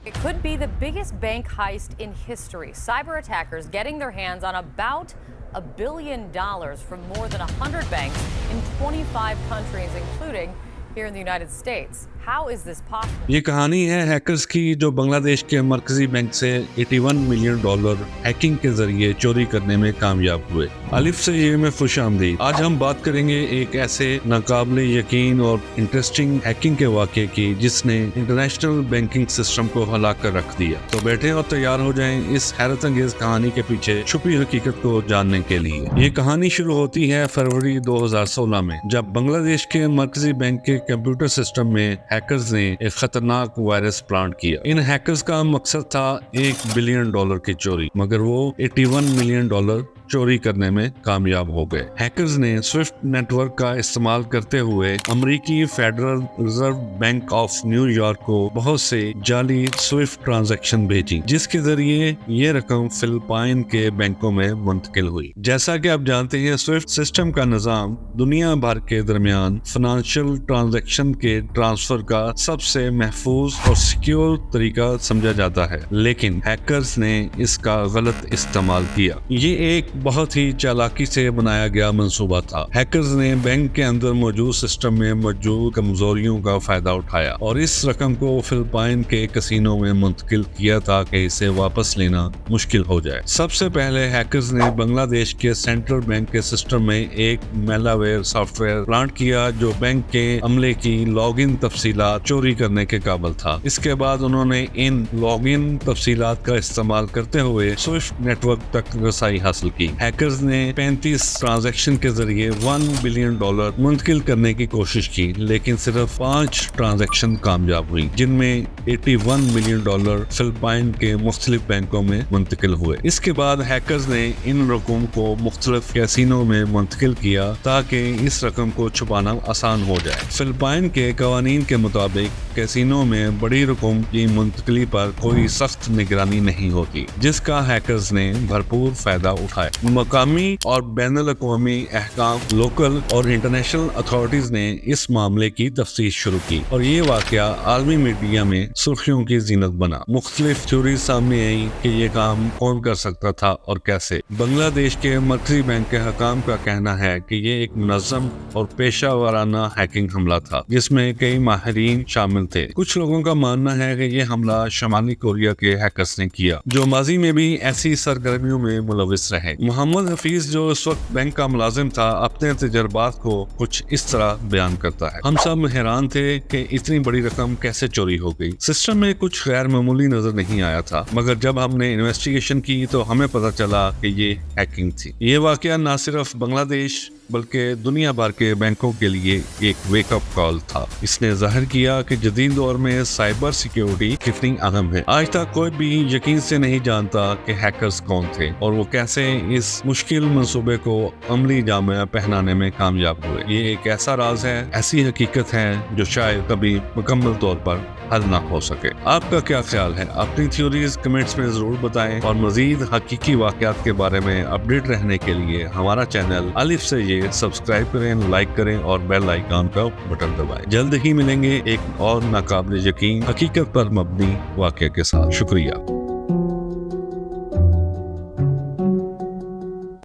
It could be the biggest bank heist in history. Cyber attackers getting their hands on about $1 billion from more than 100 banks in 25 countries, including here in the United States. How is this possible? ये कहानी है hackers की जो बांग्लादेश के मरकजी bank से $81 million hacking के जरिए चोरी करने में कामयाब हुए। अलिफ से ये में खुश आमदीद। आज हम बात करेंगे एक ऐसे नाकाबिले यकीन और इंटरेस्टिंग हैकिंग के वाक़े की जिसने इंटरनेशनल बैंकिंग सिस्टम को हिला कर रख दिया। तो बैठे और तैयार हो जाएं इस हैरत अंगेज कहानी के पीछे छुपी हकीकत को जानने के लिए। ये कहानी शुरू होती है फरवरी 2016 में, जब बांग्लादेश के मरकजी बैंक के कंप्यूटर सिस्टम में हैकर्स ने एक खतरनाक वायरस प्लांट किया। इन हैकर्स का मकसद था $1 बिलियन की चोरी, मगर वो $81 मिलियन चोरी करने में कामयाब हो गए। हैकर्स ने स्विफ्ट नेटवर्क का इस्तेमाल करते हुए अमेरिकी federal reserve bank of New York को बहुत से जाली स्विफ्ट ट्रांजैक्शन भेजी, जिसके जरिए ये रकम फिलिपाइन के बैंकों में मुंतकिल हुई। जैसा कि आप जानते हैं, स्विफ्ट सिस्टम का निजाम दुनिया भर के दरमियान फाइनेंशियल ट्रांजैक्शन के ट्रांसफर का सबसे महफूज और सिक्योर तरीका समझा जाता है, लेकिन हैकर्स ने इसका गलत इस्तेमाल किया। ये एक बहुत ही चालाकी से बनाया गया मंसूबा था। हैकर्स ने बैंक के अंदर मौजूद सिस्टम में मौजूद कमजोरियों का फायदा उठाया और इस रकम को फिलिपाइन के कसीनो में मुंतकिल किया ताकि इसे वापस लेना मुश्किल हो जाए। सबसे पहले हैकर्स ने बांग्लादेश के सेंट्रल बैंक के सिस्टम में एक मैलवेयर सॉफ्टवेयर प्लांट किया जो बैंक के अमले की लॉगिन तफसीलात चोरी करने के काबिल था। इसके बाद उन्होंने इन लॉगिन तफसीलात का इस्तेमाल करते हुए स्विफ्ट नेटवर्क तक रसाई हासिल की। हैकर्स ने 35 ट्रांजैक्शन के जरिए $1 बिलियन मुंतकिल करने की कोशिश की, लेकिन सिर्फ 5 ट्रांजैक्शन कामयाब हुई, जिनमें $81 मिलियन फिलिपाइन के मुख्तलिफ बैंकों में मुंतकिल हुए। इसके बाद हैकर्स ने इन रकम को मुख्तलिफ कैसीनो में मुंतकिल किया ताकि इस रकम को छुपाना आसान हो जाए। फिलिपाइन के कवानीन के मुताबिक कैसीनो में बड़ी रकम की मुंतकिली पर कोई सख्त निगरानी नहीं होती, जिसका हैकर्स ने भरपूर फायदा उठाया। मकामी और बैनुल अक़वामी अहकाम, लोकल और इंटरनेशनल अथॉरिटीज ने इस मामले की तफ्तीश शुरू की और ये वाकया आलमी मीडिया में सुर्खियों की जीनत बना। मुख्तलिफ थ्योरीज सामने आई कि ये काम कौन कर सकता था और कैसे। बांग्लादेश के मरकजी बैंक के हकाम का कहना है कि ये एक मुनज़्ज़म और पेशा वाराना हैकिंग हमला था, जिसमें कई माहिरीन शामिल थे। कुछ लोगों का मानना है कि ये हमला शमाली कोरिया के हैकर्स ने किया, जो माजी में भी ऐसी सरगर्मियों में मुलविस रहे। मोहम्मद हफीज, जो इस वक्त बैंक का मुलाजिम था, अपने तजर्बात को कुछ इस तरह बयान करता है। हम सब हैरान थे कि इतनी बड़ी रकम कैसे चोरी हो गई। सिस्टम में कुछ गैर मामूली नजर नहीं आया था, मगर जब हमने इन्वेस्टिगेशन की तो हमें पता चला कि ये हैकिंग थी। ये वाकया न सिर्फ बांग्लादेश बल्कि दुनिया भर के बैंकों के लिए एक वेकअप कॉल था। इसने जाहिर किया कि जदीद दौर में साइबर सिक्योरिटी कितनी अहम है। आज तक कोई भी यकीन से नहीं जानता कि हैकर्स कौन थे और वो कैसे इस मुश्किल मंसूबे को अमली जामे पहनाने में कामयाब हुए। ये एक ऐसा राज है, ऐसी हकीकत है जो शायद कभी मुकम्मल तौर पर हल ना हो सके। आपका क्या ख्याल है? अपनी थ्योरीज कमेंट्स में जरूर बताएं और मजीद हकीकी वाकयात के बारे में अपडेट रहने के लिए हमारा चैनल अलिफ से ये सब्सक्राइब करें, लाइक करें और बेल आइकन का बटन दबाएं। जल्द ही मिलेंगे एक और नाकाबिले यकीन हकीकत पर मबनी वाकया के साथ। शुक्रिया।